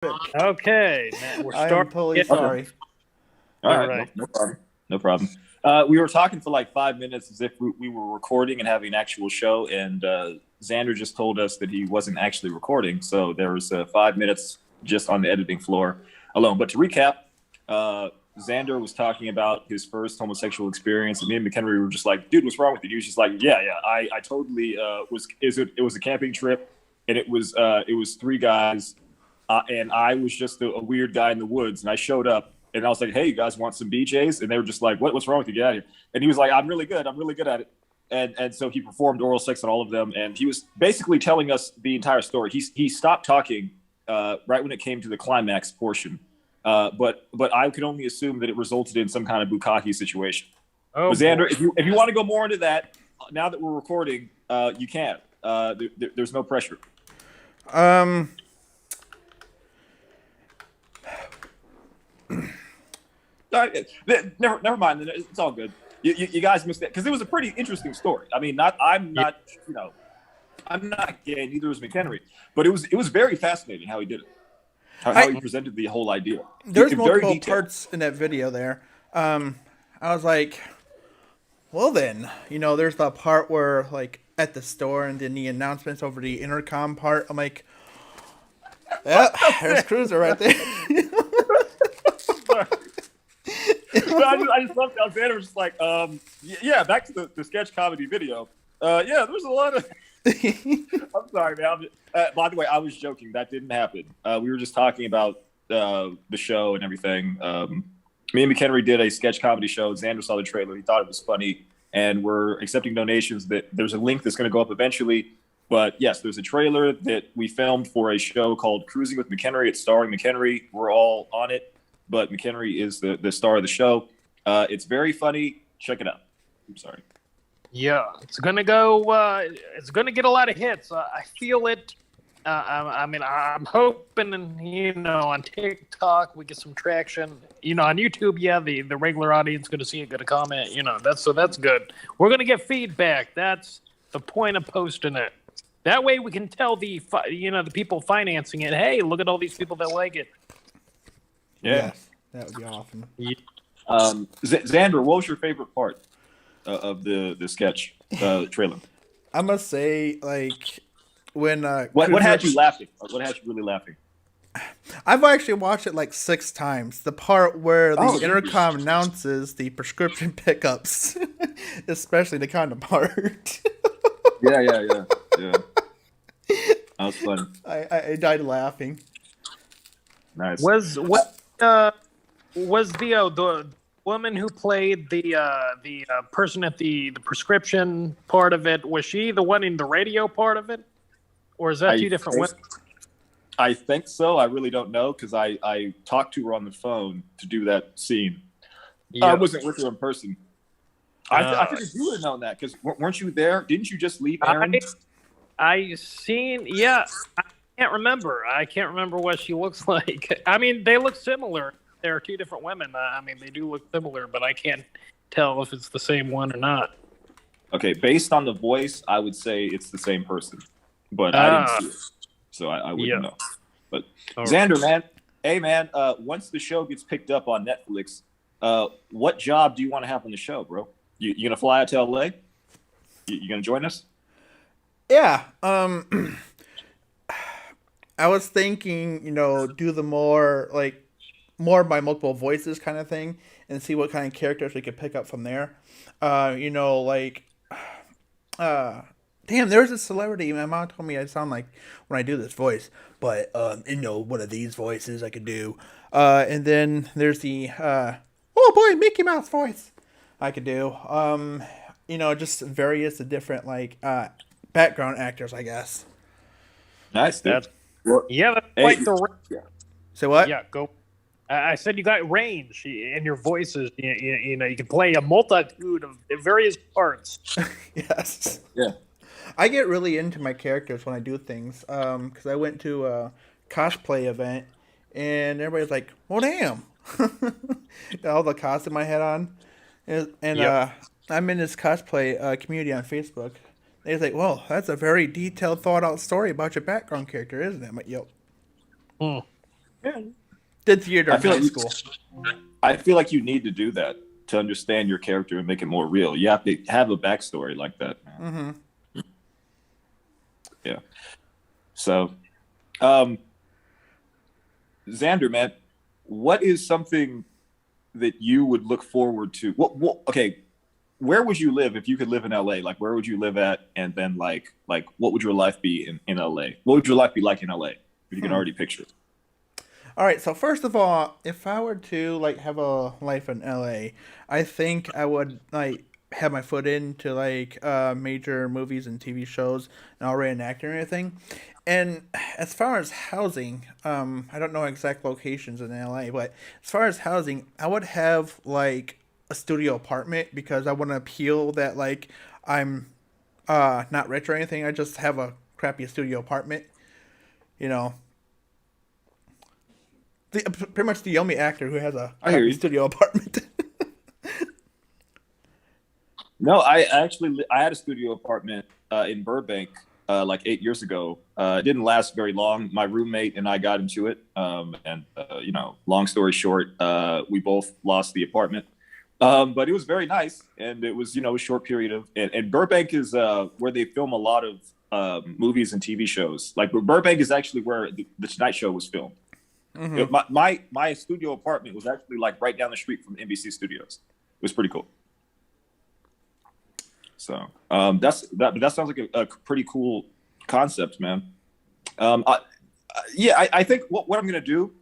Okay, Matt, we're I am starting. totally sorry. All right, right. no problem. No problem. We were talking for like 5 minutes as if we were recording and having an actual show, and Xander just told us that he wasn't actually recording. So there was 5 minutes just on the editing floor alone. But to recap, Xander was talking about his first homosexual experience, and me and McHenry were just like, "Dude, what's wrong with you?" He was just like, "Yeah, I totally was. It was a camping trip, and it was three guys, and I was just a weird guy in the woods, and I showed up." And I was like, "Hey, you guys want some BJ's?" And they were just like, "What's wrong with you? Get out of here!" And he was like, "I'm really good. I'm really good at it." And so he performed oral sex on all of them, and he was basically telling us the entire story. He stopped talking right when it came to the climax portion, but I could only assume that it resulted in some kind of bukkake situation. Oh, but Xander, if you want to go more into that, now that we're recording, you can. There's no pressure. Never mind. It's all good. You guys missed that because it was a pretty interesting story. I mean, I'm not gay. Neither was McHenry, but it was very fascinating how he did it. How he presented the whole idea. There's multiple parts in that video there. I was like, well then, there's the part where like at the store and then the announcements over the intercom part. I'm like, yeah, there's Cruser right there. I just loved how Xander was just like, yeah, back to the sketch comedy video. Yeah, there's a lot of. I'm sorry, man. By the way, I was joking. That didn't happen. We were just talking about the show and everything. Me and McHenry did a sketch comedy show. Xander saw the trailer. He thought it was funny. And we're accepting donations. There's a link that's going to go up eventually. But yes, there's a trailer that we filmed for a show called Cruising with McHenry. It's starring McHenry. We're all on it. But McHenry is the star of the show. It's very funny. Check it out. I'm sorry. Yeah, it's gonna go. It's gonna get a lot of hits. I feel it. I mean, I'm hoping, on TikTok we get some traction. On YouTube, yeah, the regular audience going to see it, going to comment. That's good. We're going to get feedback. That's the point of posting it. That way we can tell the people financing it, hey, look at all these people that like it. Yeah, yes, that would be awesome. Yeah. Xander, what was your favorite part of the sketch trailer? I must say, like, when what had you laughing? What had you really laughing? I've actually watched it like 6 times. The part where the intercom announces the prescription pickups, especially the condom part. Yeah. That was funny. I died laughing. Nice. Was the woman who played the person at the prescription part of it, was she the one in the radio part of it? Or is that two different women? I think so. I really don't know because I talked to her on the phone to do that scene. Yeah. I wasn't with her in person. I figured you would have known that because weren't you there? Didn't you just leave Aaron? I can't remember. I can't remember what she looks like. I mean, they look similar. There are two different women. I mean, they do look similar, but I can't tell if it's the same one or not. Okay, based on the voice, I would say it's the same person. But I didn't see it, so I wouldn't know. But Xander, man, hey, man, once the show gets picked up on Netflix, what job do you want to have on the show, bro? You going to fly out to LA? You going to join us? Yeah. I was thinking, do the more by multiple voices kind of thing and see what kind of characters we could pick up from there. Damn, there's a celebrity. My mom told me I sound like when I do this voice, but one of these voices I could do. And then there's the oh boy, Mickey Mouse voice I could do. Just various different background actors, I guess. Nice, dude. That's quite the range. Yeah. Say what? Yeah, go. I said you got range in your voices. You can play a multitude of various parts. Yes. Yeah. I get really into my characters when I do things. Because I went to a cosplay event and everybody's like, "Well, damn!" All the costume I had on, and I'm in this cosplay community on Facebook. They're like, "Well, that's a very detailed, thought out story about your background character, isn't it?" I'm like, "Yep." Yeah. Did theater in high like school. I feel like you need to do that to understand your character and make it more real. You have to have a backstory like that, man. Mm-hmm. Yeah. So, Xander, man, what is something that you would look forward to? Okay, where would you live if you could live in LA? Like, where would you live at? And then, like, what would your life be in LA? What would your life be like in LA? If you can already picture it. All right, so first of all, if I were to like have a life in LA, I think I would like have my foot into like major movies and TV shows and already an actor and everything. And as far as housing, I don't know exact locations in LA, but as far as housing, I would have like a studio apartment because I want to appeal that like I'm not rich or anything. I just have a crappy studio apartment, you know. Pretty much the only actor who has a crappy studio apartment. No, I actually I had a studio apartment in Burbank like 8 years ago. It didn't last very long. My roommate and I got into it, and you know, long story short, we both lost the apartment. But it was very nice, and it was, you know, a short period of. And Burbank is where they film a lot of movies and TV shows. Like Burbank is actually where the Tonight Show was filmed. Mm-hmm. My studio apartment was actually like right down the street from NBC Studios. It was pretty cool. So that sounds like a pretty cool concept, man. I think what I'm gonna do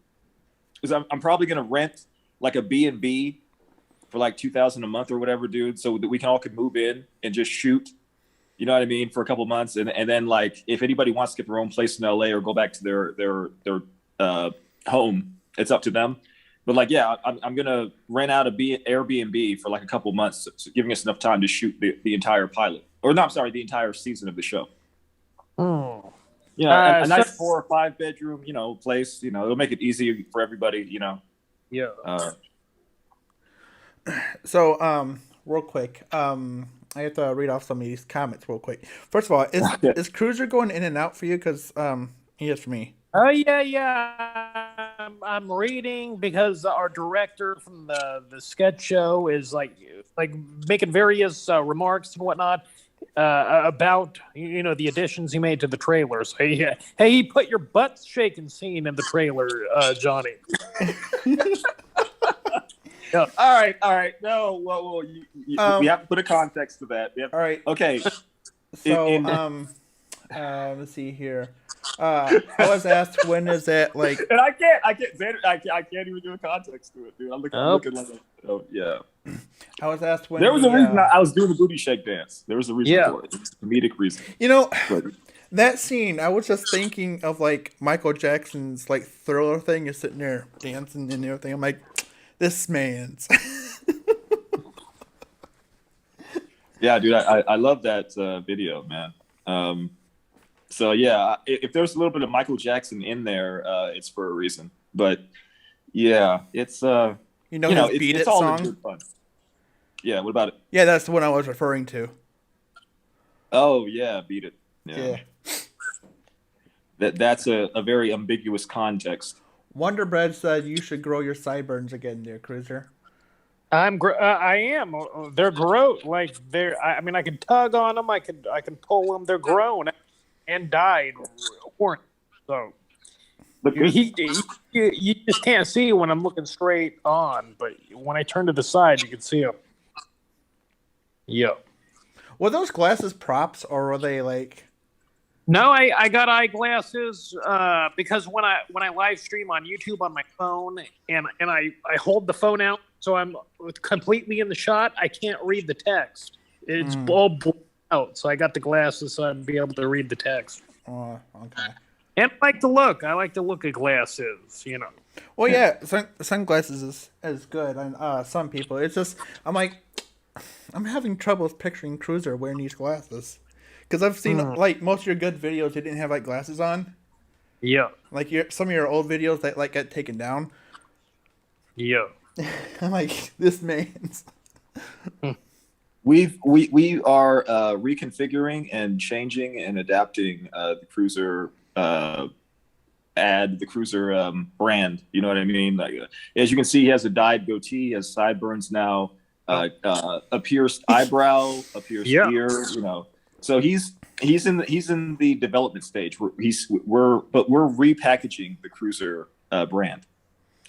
is I'm probably gonna rent like a B&B for like $2,000 a month or whatever, dude, so that we can all could move in and just shoot. You know what I mean, for a couple months, and then like if anybody wants to get their own place in LA or go back to their home, it's up to them. But like, yeah, I'm gonna rent out Airbnb for like a couple months, so giving us enough time to shoot the entire pilot, or no, I'm sorry, the entire season of the show. Oh, Yeah, a nice 4 or 5 bedroom, you know, place. You know, it'll make it easy for everybody. You know. Yeah. So, real quick, I have to read off some of these comments real quick. First of all, is Cruser going in and out for you? Because he is for me. Oh yeah. I'm reading because our director from the sketch show is like making various remarks and whatnot about, you know, the additions he made to the trailers. Hey, he put your butt shaking scene in the trailer, Johnny. Yeah. All right. No, well, we have to put a context to that. All right. Okay. So, let's see here. I was asked when is that like, and I can't, Xander, I can't even do a context to it, dude. I'm looking like, oh yeah. I was asked when there was a reason I was doing the booty shake dance. There was a reason for it. It was a comedic reason. You know, that scene, I was just thinking of like Michael Jackson's like Thriller thing. You're sitting there dancing and everything. I'm like, this man's. Yeah, dude, I love that video, man. So yeah, if there's a little bit of Michael Jackson in there, it's for a reason. But yeah, it's you know his Beat It all song. Good fun. Yeah, what about it? Yeah, that's the one I was referring to. Oh yeah, Beat It. Yeah. That's a very ambiguous context. Wonder Bread said you should grow your sideburns again, there, Cruiser. I am. They're grown. Like I mean, I can tug on them. I can pull them. They're grown and dyed. So you just can't see when I'm looking straight on, but when I turn to the side, you can see them. Yep. Were those glasses props or were they like? No, I got eyeglasses because when I live stream on YouTube on my phone and I hold the phone out so I'm completely in the shot, I can't read the text. It's all blacked out, so I got the glasses so I'd be able to read the text. Oh, okay. And I like to look at glasses, you know. Well, yeah, sunglasses is good on some people. It's just I'm having trouble picturing Cruiser wearing these glasses. Because I've seen, like, most of your good videos, you didn't have, like, glasses on. Yeah. Like, some of your old videos that, like, get taken down. Yeah. I'm like, this man's. We are reconfiguring and changing and adapting the Cruiser add the Cruiser brand. You know what I mean? Like, as you can see, he has a dyed goatee, has sideburns now, a pierced eyebrow, a pierced ear. You know, so he's in the development stage. We're repackaging the Cruiser brand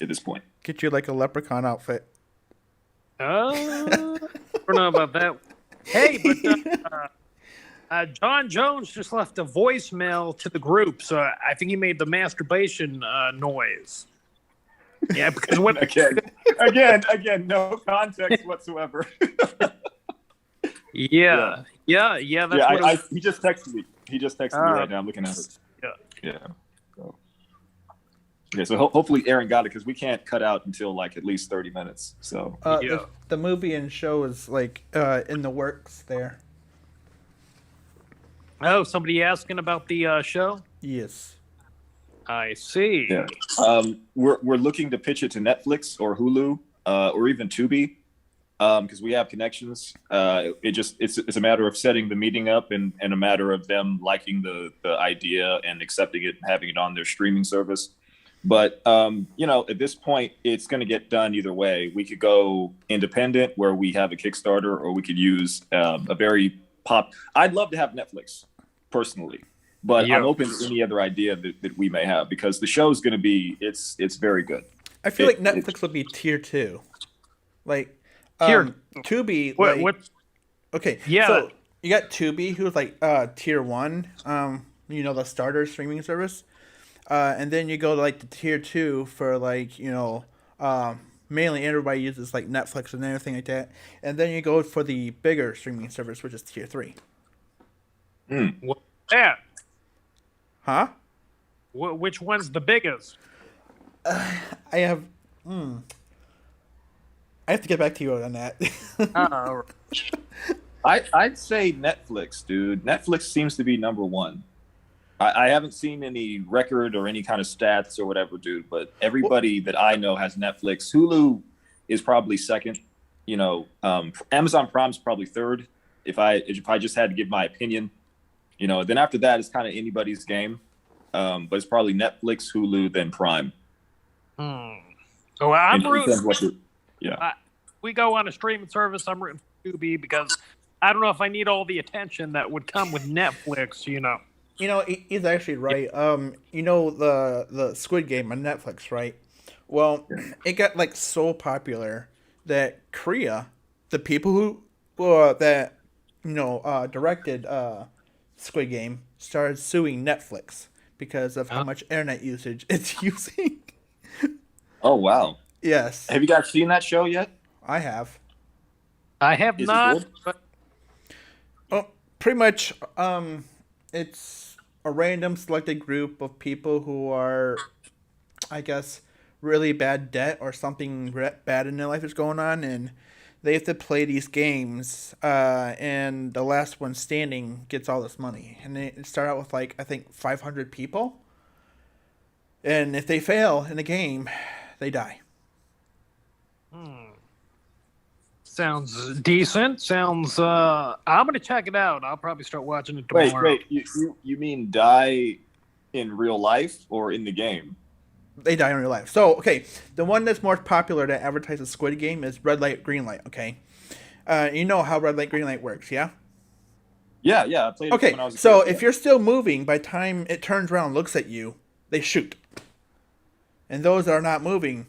at this point. Get you like a leprechaun outfit. I don't know about that. Hey, but John Jones just left a voicemail to the group, so I think he made the masturbation noise. Yeah, because when again, no context whatsoever. Yeah. That's he just texted me. He just texted me right now. I'm looking at it. Yeah. So hopefully Aaron got it because we can't cut out until like at least 30 minutes. So the movie and show is like in the works there. Oh, somebody asking about the show? Yes. I see. Yeah. We're looking to pitch it to Netflix or Hulu or even Tubi because we have connections. It's a matter of setting the meeting up and a matter of them liking the idea and accepting it and having it on their streaming service. But at this point, it's going to get done either way. We could go independent, where we have a Kickstarter, or we could use a very I'd love to have Netflix personally, but I'm open to any other idea that we may have because the show is going to be it's very good. I feel like Netflix would be tier 2, like Tubi. What? Okay, yeah. So you got Tubi, who's like tier 1. The starter streaming service. And then you go to like the tier 2 for like, mainly everybody uses like Netflix and everything like that. And then you go for the bigger streaming service, which is tier 3. What's that? Huh? Which one's the biggest? I have to get back to you on that. I'd say Netflix, dude. Netflix seems to be number 1. I haven't seen any record or any kind of stats or whatever, dude, but everybody that I know has Netflix. Hulu is probably second. Amazon Prime's probably third. If I just had to give my opinion, then after that, it's kind of anybody's game. But it's probably Netflix, Hulu, then Prime. So I'm rooting. Yeah. We go on a streaming service. I'm rooting for Tubi because I don't know if I need all the attention that would come with Netflix. He's actually right. The Squid Game on Netflix, right? Well, it got like so popular that Korea, the people who directed Squid Game, started suing Netflix because of how much internet usage it's using. Oh wow! Yes. Have you guys seen that show yet? I have. I have not. Pretty much. It's a random selected group of people who are, I guess, really bad debt or something bad in their life is going on, and they have to play these games, and the last one standing gets all this money. And they start out with, like, I think 500 people, and if they fail in the game, they die. Sounds decent. Sounds. I'm gonna check it out. I'll probably start watching it tomorrow. Wait. You mean die in real life or in the game? They die in real life. So okay, the one that's more popular that advertises Squid Game is red light, green light. Okay, you know how red light, green light works, yeah? Yeah. I played it when I was a kid. So if you're still moving, by the time it turns around and looks at you, they shoot. And those that are not moving,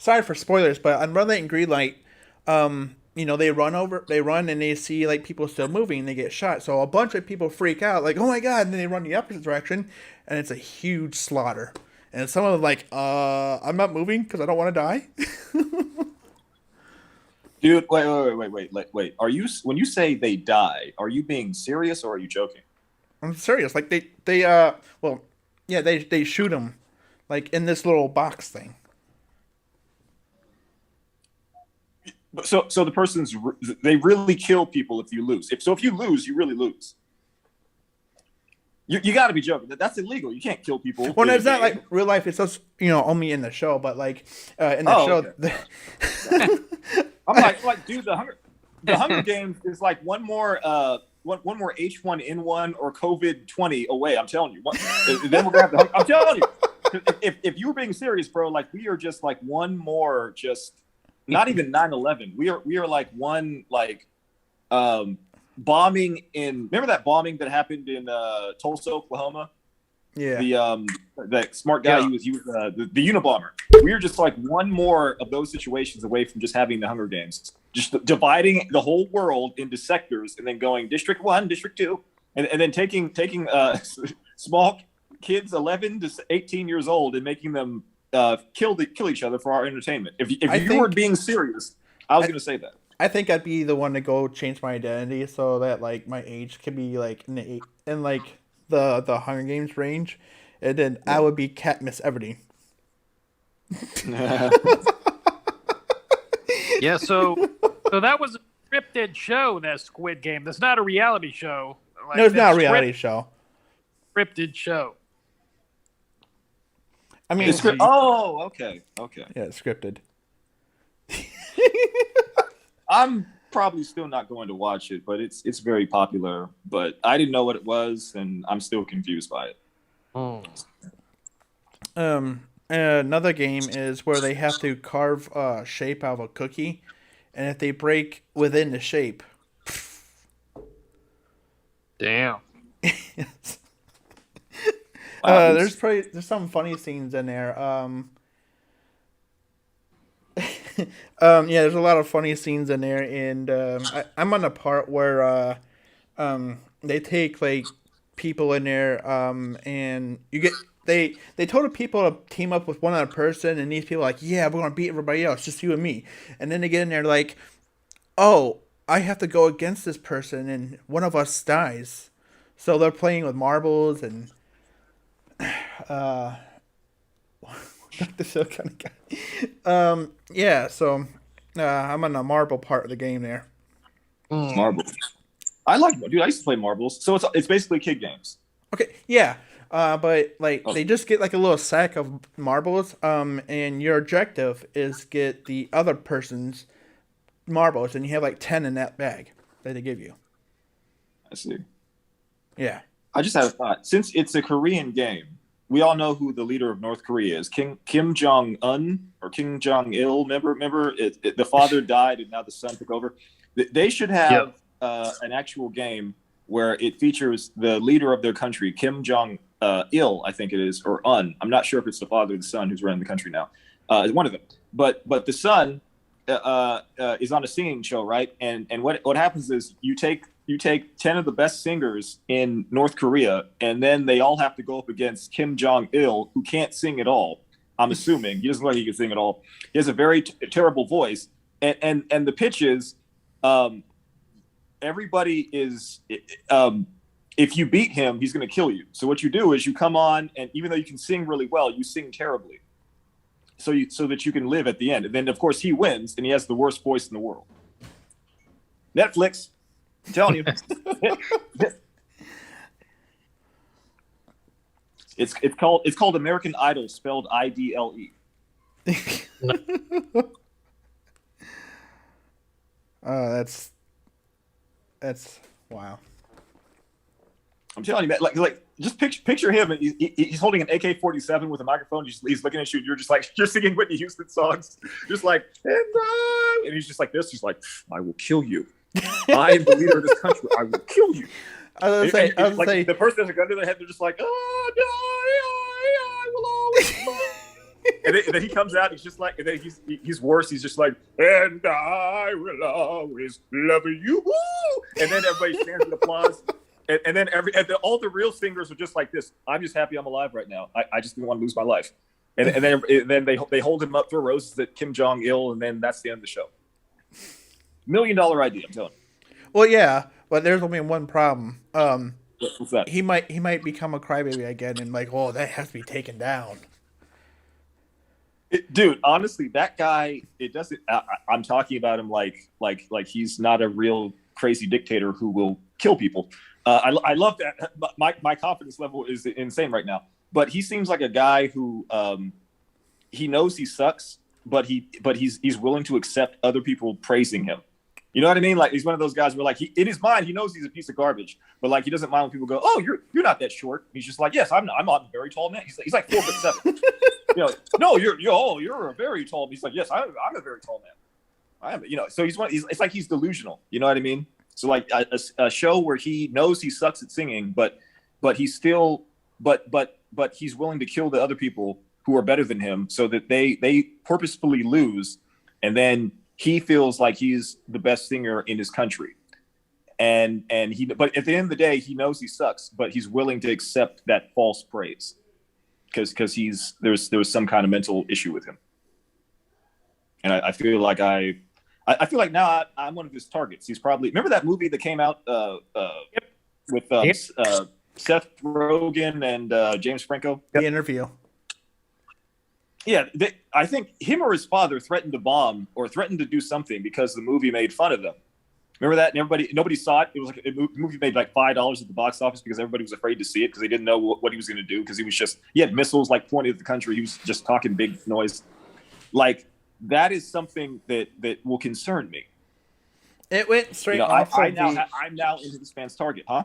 sorry for spoilers, but on red light and green light, they run and they see like people still moving and they get shot. So a bunch of people freak out, like, oh my God, and then they run the opposite direction and it's a huge slaughter. And some of them like, I'm not moving because I don't want to die. Dude, wait. Are you, when you say they die, are you being serious or are you joking? I'm serious. Like they shoot them like in this little box thing. So the they really kill people if you lose. If you lose, you really lose. You got to be joking. That's illegal. You can't kill people. Well, it's not like real life. It's just only in the show, but like in the show. Okay. I'm like, dude, the Hunger Games is like one more one more H1N1 or COVID-20 away. I'm telling you. Then we're gonna have to. I'm telling you. If you were being serious, bro, like we are just like one more, just not even 9/11. We are like one like bombing in. Remember that bombing that happened in Tulsa, Oklahoma? Yeah. The smart guy. Yeah. He was the Unabomber. We are just like one more of those situations away from just having the Hunger Games, just dividing the whole world into sectors and then going District 1, District 2, and then taking small kids 11 to 18 years old and making them kill each other for our entertainment. If you were being serious, I was going to say that. I think I'd be the one to go change my identity so that like my age could be like in like the Hunger Games range, and then I would be Katniss Everdeen. Yeah, so that was a scripted show, that Squid Game. That's not a reality show. Like, No, it's not a reality show. Scripted show. I mean, oh, okay. Yeah, it's scripted. I'm probably still not going to watch it, but it's very popular. But I didn't know what it was, and I'm still confused by it. Another game is where they have to carve a shape out of a cookie, and if they break within the shape, Damn. there's some funny scenes in there. Yeah, there's a lot of funny scenes in there, and I'm on the part where they take like people in there, and you get they told the people to team up with one other person, and these people are like, yeah, we're gonna beat everybody else, just you and me, and then they get in there like, oh, I have to go against this person, and one of us dies, so they're playing with marbles and the show kind of guy. Yeah, so I'm on the marble part of the game there. Marbles. I used to play marbles. So it's basically kid games. Okay, yeah. But like they just get like a little sack of marbles, and your objective is get the other person's marbles, and you have like 10 in that bag that they give you. I see. Yeah. I just had a thought. Since it's a Korean game, we all know who the leader of North Korea is. Kim Jong-un or Kim Jong-il. Remember the father died and now the son took over. They should have an actual game where it features the leader of their country, Kim Jong-il, I think it is, or Un. I'm not sure if it's the father or the son who's running the country now. One of them. But the son is on a singing show, right? And what happens is you take 10 of the best singers in North Korea, and then they all have to go up against Kim Jong-il, who can't sing at all. I'm assuming he doesn't look like he can sing at all. He has a very terrible voice, and the pitch is, everybody is, if you beat him, he's going to kill you. So what you do is you come on, and even though you can sing really well, you sing terribly, so that you can live at the end. And then of course he wins, and he has the worst voice in the world. Netflix. I'm telling you. It's called American Idol, spelled IDLE. That's wow. I'm telling you, man, like just picture him. He's holding an AK-47 with a microphone. He's looking at you, and you're just like, you're singing Whitney Houston songs, just like, and he's just like this. He's like, I will kill you. I am the leader of this country. I will kill you. I was gonna say, the person has a gun to their head. They're just like, oh no, I will always love. and then he comes out. He's just like, and then he's worse. He's just like, and I will always love you. And then everybody stands and applause. And then all the real singers are just like this. I'm just happy I'm alive right now. I just didn't want to lose my life. And then they hold him up, throw roses at Kim Jong-il, and then that's the end of the show. $1 million idea, I'm telling you. Well, yeah, but there's only one problem. What's that? He might become a crybaby again, and like, oh, that has to be taken down. Dude, honestly, that guy. It doesn't. I'm talking about him like he's not a real crazy dictator who will kill people. I love that. My confidence level is insane right now. But he seems like a guy who he knows he sucks, but he's willing to accept other people praising him. You know what I mean? Like he's one of those guys where like in his mind he knows he's a piece of garbage, but like he doesn't mind when people go, "Oh, you're not that short." He's just like, "Yes, I'm not. I'm a very tall man." He's like 4'7". No, you're a very tall man. He's like, "Yes, I'm a very tall man. I am." So it's like he's delusional. You know what I mean? So like a show where he knows he sucks at singing, but he's still but he's willing to kill the other people who are better than him so that they purposefully lose, and then he feels like he's the best singer in his country. But at the end of the day, he knows he sucks, but he's willing to accept that false praise because there was some kind of mental issue with him. And I feel like I feel like now I'm one of his targets. He's probably, remember that movie that came out with Seth Rogen and James Franco? The Interview. Yeah, I think him or his father threatened to bomb or threatened to do something because the movie made fun of them. Remember that? And nobody saw it. It was like a movie made like $5 at the box office because everybody was afraid to see it because they didn't know what he was going to do because he had missiles like pointed at the country. He was just talking big noise. Like that is something that will concern me. It went straight off. I'm now into this man's target, huh?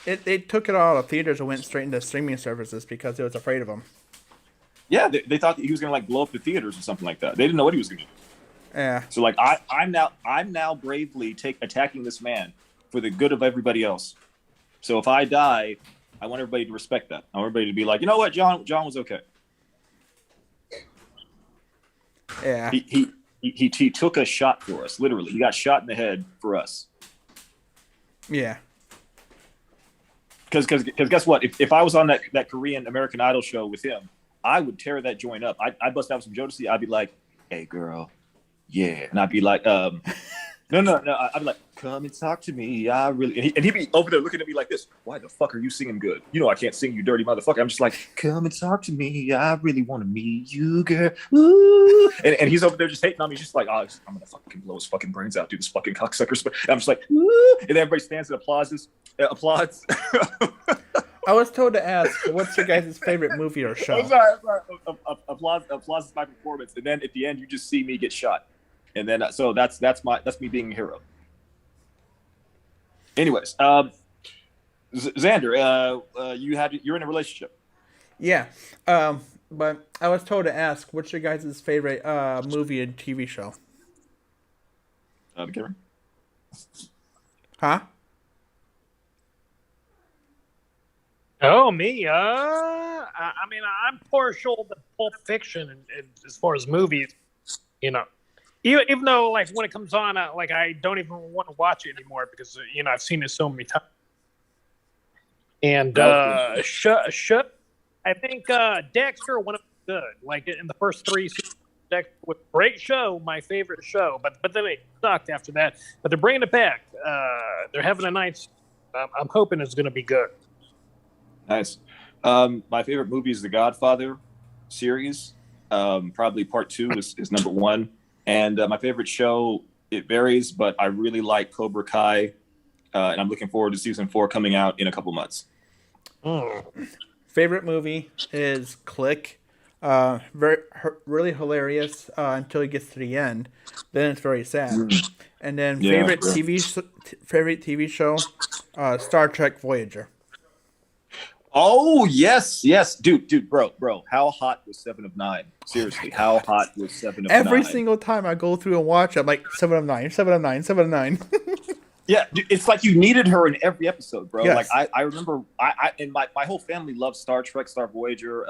They took it out of theaters and went straight into streaming services because they was afraid of him. Yeah, they thought that he was going to like blow up the theaters or something like that. They didn't know what he was going to do. Yeah. So like I'm now bravely attacking this man for the good of everybody else. So if I die, I want everybody to respect that. I want everybody to be like, you know what, John was okay. Yeah. He took a shot for us. Literally, he got shot in the head for us. Yeah. Because guess what? If I was on that Korean American Idol show with him, I would tear that joint up. I'd bust out some Jodeci. I'd be like, "Hey, girl, yeah," and I'd be like, "No." I'd be like, "Come and talk to me. I really," and he'd be over there looking at me like this. Why the fuck are you singing good? You know I can't sing, you dirty motherfucker. I'm just like, "Come and talk to me. I really want to meet you, girl." Ooh. And he's over there just hating on me. He's just like, "Oh, I'm gonna fucking blow his fucking brains out, dude. This fucking cocksucker." And I'm just like, "Ooh," and everybody stands and applauds. I was told to ask, what's your guys' favorite movie or show? I'm sorry. Applause is my performance, and then at the end, you just see me get shot, and then so that's me being a hero. Anyways, Xander, you're in a relationship. Yeah, but I was told to ask, what's your guys' favorite movie and TV show? Cameron? Huh? Oh, me? I mean, I'm partial to Pulp Fiction and as far as movies, even though like when it comes on, like I don't even want to watch it anymore because I've seen it so many times. And I think Dexter went up good. Like in the first 3 seasons, Dexter was a great show, my favorite show. But then it sucked after that. But they're bringing it back. They're having a nice. I'm hoping it's going to be good. Nice. My favorite movie is the Godfather series. Probably part 2 is number 1. And my favorite show, it varies, but I really like Cobra Kai. And I'm looking forward to season 4 coming out in a couple months. Favorite movie is Click. Really hilarious until it gets to the end. Then it's very sad. And then favorite TV show, Star Trek Voyager. Oh, yes. Dude, bro. How hot was 7 of 9? Seriously, how hot was 7 of 9? Every single time I go through and watch, I'm like, 7 of 9, 7 of 9, 7 of 9. Yeah, dude, it's like you needed her in every episode, bro. Yes. Like I remember, and my whole family loved Star Trek, Star Voyager.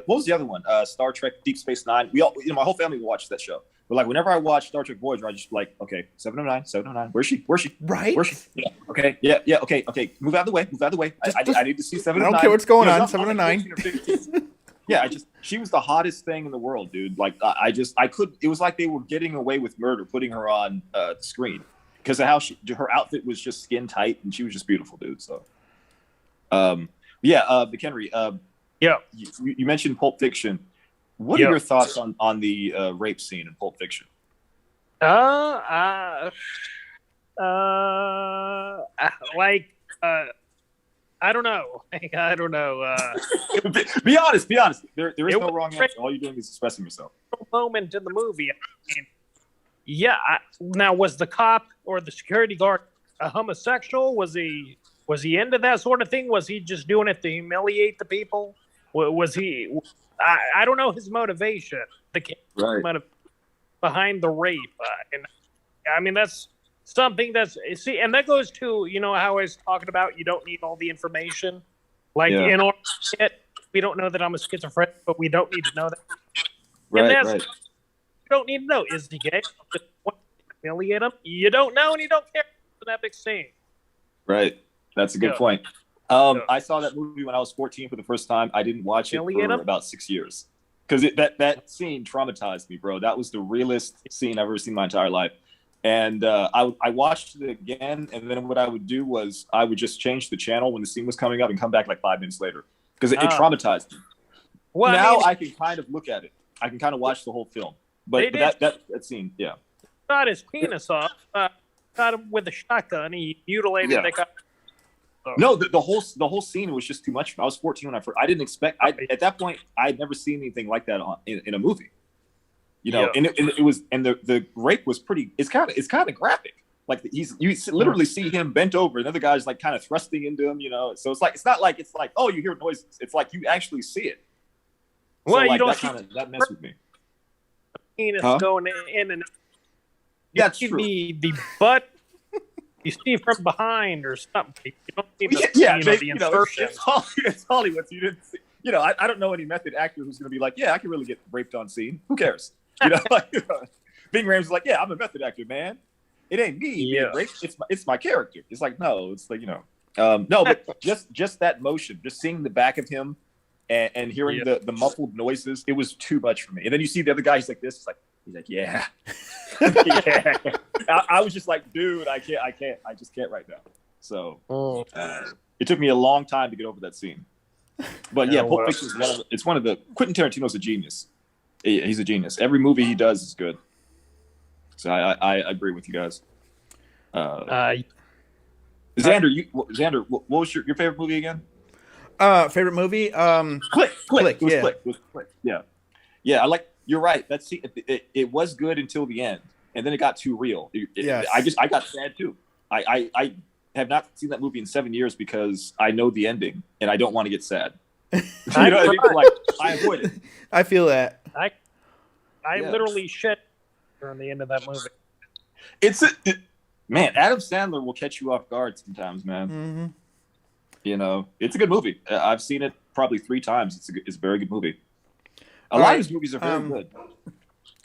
What was the other one? Star Trek, Deep Space Nine. We all, my whole family watched that show. But like whenever I watch Star Trek Voyager, I just like, okay, 7 of 9, 7 of 9. Where's she? Right? Where's she? Yeah. Okay. Yeah. Okay. Move out of the way. I need to see 7 of 9. I don't care what's going on. 7 of 9. Yeah, she was the hottest thing in the world, dude. Like it was like they were getting away with murder, putting her on the screen. Because of how her outfit was just skin tight, and she was just beautiful, dude. So, McHenry, you mentioned Pulp Fiction. What are your thoughts on the rape scene in Pulp Fiction? I don't know. I don't know. Be honest. There is no wrong answer. All you're doing is expressing yourself. Moment in the movie. I mean, Yeah. Now, was the cop or the security guard a homosexual? Was he into that sort of thing? Was he just doing it to humiliate the people? Was he? I don't know his motivation. Right. Behind the rape, and I mean that's something and that goes to how I was talking about. You don't need all the information. Like in order to get, we don't know that I'm a schizophrenic, but we don't need to know that. Right. You don't need to know. Is he gay? Just want to humiliate him? You don't know, and you don't care. It's an epic scene. Right. That's a good point. I saw that movie when I was 14 for the first time. I didn't watch it for about 6 years because that scene traumatized me, bro. That was the realest scene I've ever seen in my entire life. And I watched it again, and then what I would do was I would just change the channel when the scene was coming up and come back like 5 minutes later because it traumatized me. Well, now I can kind of look at it. I can kind of watch the whole film. But that scene, yeah. Got his penis off. Got him with a shotgun. He mutilated the guy. No, the whole scene was just too much. I was 14 when I didn't expect. At that point, I had never seen anything like that in a movie. And it was, and the rape was pretty. It's kind of graphic. Like you literally see him bent over, and the other guy's like kind of thrusting into him. So it's not like oh, you hear noises. It's like you actually see it. So well, you don't that messed with me. Penis going in and that's see true. The butt. You see from behind or something. You don't see the insertion. It's Hollywood. So you didn't see. I don't know any method actor who's going to be like, yeah, I can really get raped on scene. Who cares? Bing Ramsey's like, yeah, I'm a method actor, man. It ain't me being raped. It's my character. It's like, no, it's like, no, but just that motion, just seeing the back of him and hearing the muffled noises, it was too much for me. And then you see the other guy, he's like this, he's like, yeah. Yeah. I was just like, dude, I just can't right now. So it took me a long time to get over that scene. But yeah, Pulp Fiction is one of the Quentin Tarantino's a genius. He's a genius. Every movie he does is good. So I agree with you guys. Xander, what was your favorite movie again? Favorite movie? Click. It was Click. Yeah. I like. You're right. It was good until the end, and then it got too real. I got sad too. I have not seen that movie in 7 years because I know the ending and I don't want to get sad. I avoid it. I feel that. I literally shed on the end of that movie. Man, Adam Sandler will catch you off guard sometimes, man. Mm-hmm. It's a good movie. I've seen it probably 3 times. It's a very good movie. A lot of his movies are very good.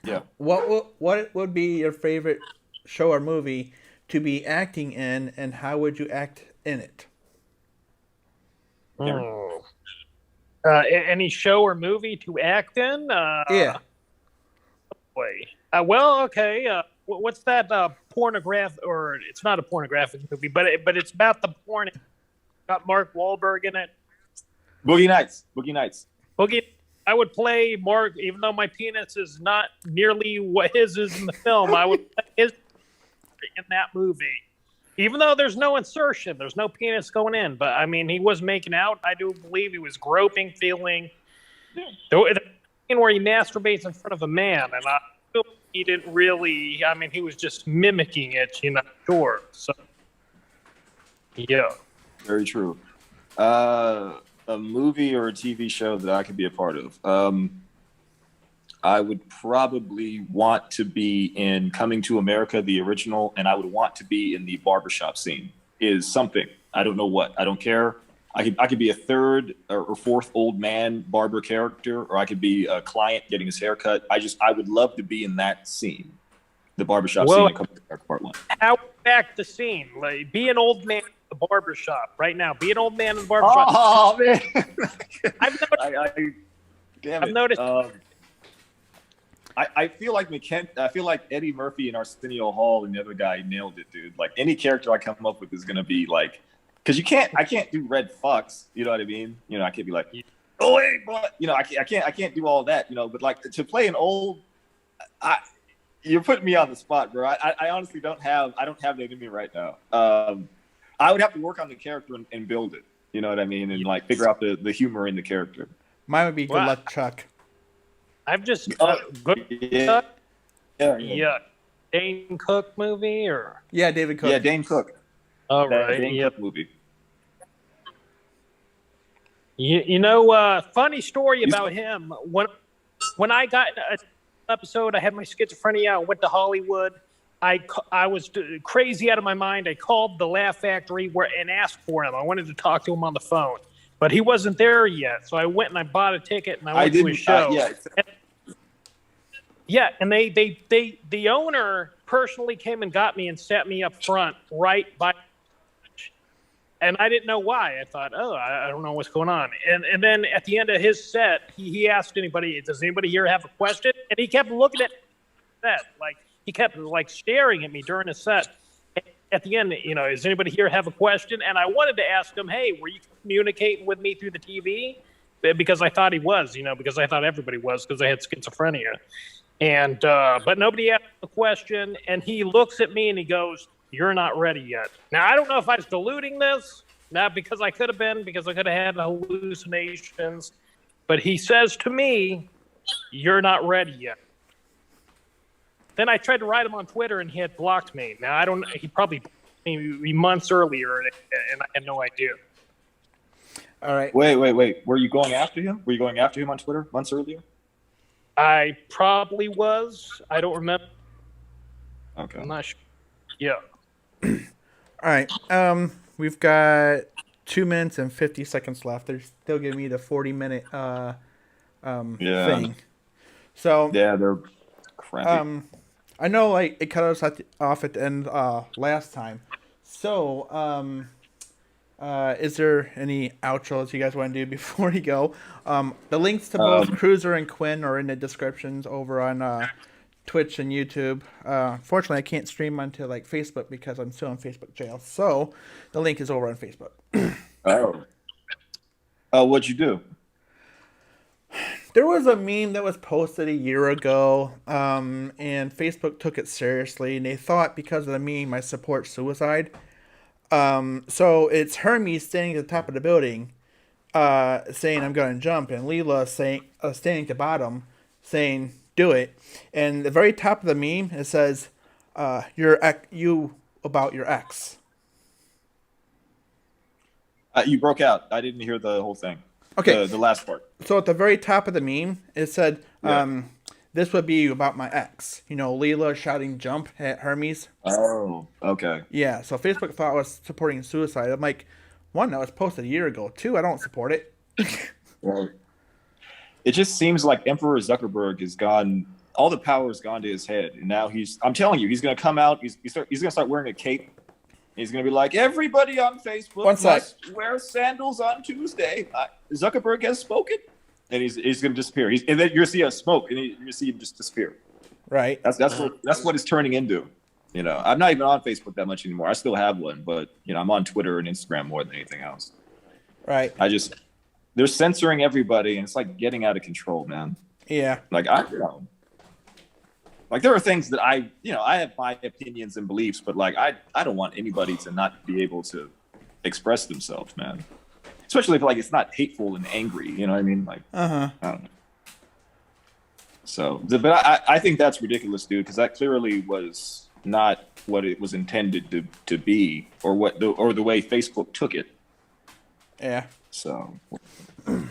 Yeah. What would be your favorite show or movie to be acting in, and how would you act in it? Any show or movie to act in? Yeah. Boy. Well, okay. What's that pornographic? Or it's not a pornographic movie, but it's about the porn. Got Mark Wahlberg in it. Boogie Nights. I would play Mark, even though my penis is not nearly what his is in the film. I would play his in that movie, even though there's no insertion, there's no penis going in. But I mean, he was making out. I do believe he was groping, feeling. The scene where he masturbates in front of a man, and I feel he didn't really. I mean, he was just mimicking it. Sure. So, yeah. Very true. A movie or a TV show that I could be a part of. I would probably want to be in Coming to America, the original, and I would want to be in the barbershop scene. Is something. I don't know what. I don't care. I could be a 3rd or 4th old man barber character, or I could be a client getting his hair cut. I would love to be in that scene, the barbershop scene. Coming to America, Part 1. How back the scene? Like, be an old man. The barbershop right now. Be an old man in the barbershop. Oh man! I've noticed. I feel like Eddie Murphy and Arsenio Hall and the other guy nailed it, dude. Like any character I come up with is gonna be like, because I can't do red fucks. You know what I mean? I can't be like, oh hey, but I can't do all that. But like to play an old, you're putting me on the spot, bro. I honestly don't have that in me right now. I would have to work on the character and build it. You know what I mean? And like figure out the humor in the character. Mine would be Good Luck Chuck. I've just good. Yeah. Dane Cook movie, or Yeah, David Cook. Yeah, Dane Cook. all That right, Dane yep. Cook movie. Funny story about him. When I got an episode, I had my schizophrenia. I went to Hollywood. I was crazy out of my mind. I called the Laugh Factory and asked for him. I wanted to talk to him on the phone, but he wasn't there yet. So I went and I bought a ticket and I went to his show. And the owner personally came and got me and sat me up front right by. And I didn't know why. I thought, I don't know what's going on. And then at the end of his set, he asked anybody, does anybody here have a question? And he kept looking at that, like he kept like staring at me during his set. At the end, does anybody here have a question? And I wanted to ask him, hey, were you communicating with me through the TV? Because I thought he was, because I thought everybody was, because I had schizophrenia. And but nobody asked a question. And he looks at me and he goes, you're not ready yet. Now, I don't know if I was diluting this, not because I could have been, because I could have had hallucinations. But he says to me, you're not ready yet. Then I tried to write him on Twitter, and he had blocked me. Now, he probably blocked me months earlier, and I had no idea. All right. Wait. Were you going after him? Were you going after him on Twitter months earlier? I probably was. I don't remember. Okay. I'm not sure. Yeah. All right. We've got 2 minutes and 50 seconds left. They're still giving me the 40-minute thing. So yeah, they're crappy. I know, like, it cut us off at the end last time. So is there any outros you guys want to do before we go? The links to both Cruser and Quinn are in the descriptions over on Twitch and YouTube. Fortunately, I can't stream onto like Facebook because I'm still in Facebook jail. So the link is over on Facebook. What'd you do? There was a meme that was posted a year ago, and Facebook took it seriously, and they thought because of the meme I support suicide. So it's Hermes standing at the top of the building, saying I'm going to jump, and Leela standing at the bottom, saying do it. And the very top of the meme, it says, you about your ex. You broke out. I didn't hear the whole thing. Okay. The last part. So at the very top of the meme, it said, this would be about my ex. Leela shouting jump at Hermes. Oh, okay. Yeah, so Facebook thought I was supporting suicide. I'm like, one, that was posted a year ago. Two, I don't support it. Well, it just seems like Emperor Zuckerberg has gone, all the power has gone to his head. And now I'm telling you, he's going to come out, he's going to start wearing a cape. He's going to be like, everybody on Facebook must wear sandals on Tuesday. Zuckerberg has spoken. And he's going to disappear. And then you're going to see us smoke, and you're going to see him just disappear. Right. That's what it's turning into. I'm not even on Facebook that much anymore. I still have one, but I'm on Twitter and Instagram more than anything else. Right. They're censoring everybody, and it's like getting out of control, man. Yeah. Like there are things that I have my opinions and beliefs, but like I don't want anybody to not be able to express themselves, man. Especially if like it's not hateful and angry, you know what I mean? Like, I don't know. So, but I think that's ridiculous, dude, because that clearly was not what it was intended to be, or the way Facebook took it. Yeah. So. All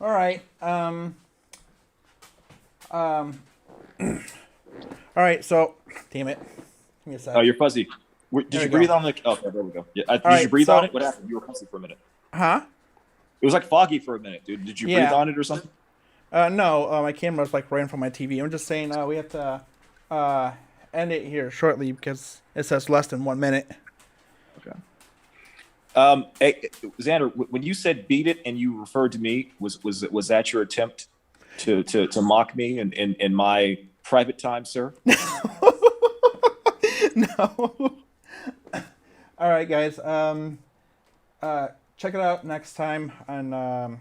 right. All right. So, damn it. Give me a second. Oh, you're fuzzy. Did you breathe on the? Oh, there we go. Yeah. Did you breathe on it? What happened? You were fuzzy for a minute. Huh? It was like foggy for a minute, dude. Did you breathe on it or something? No, my camera's like right in front of my TV. I'm just saying we have to end it here shortly because it says less than 1 minute. Okay. Hey, Xander, when you said beat it and you referred to me, was that your attempt to mock me in my private time, sir? No. All right, guys. Check it out next time on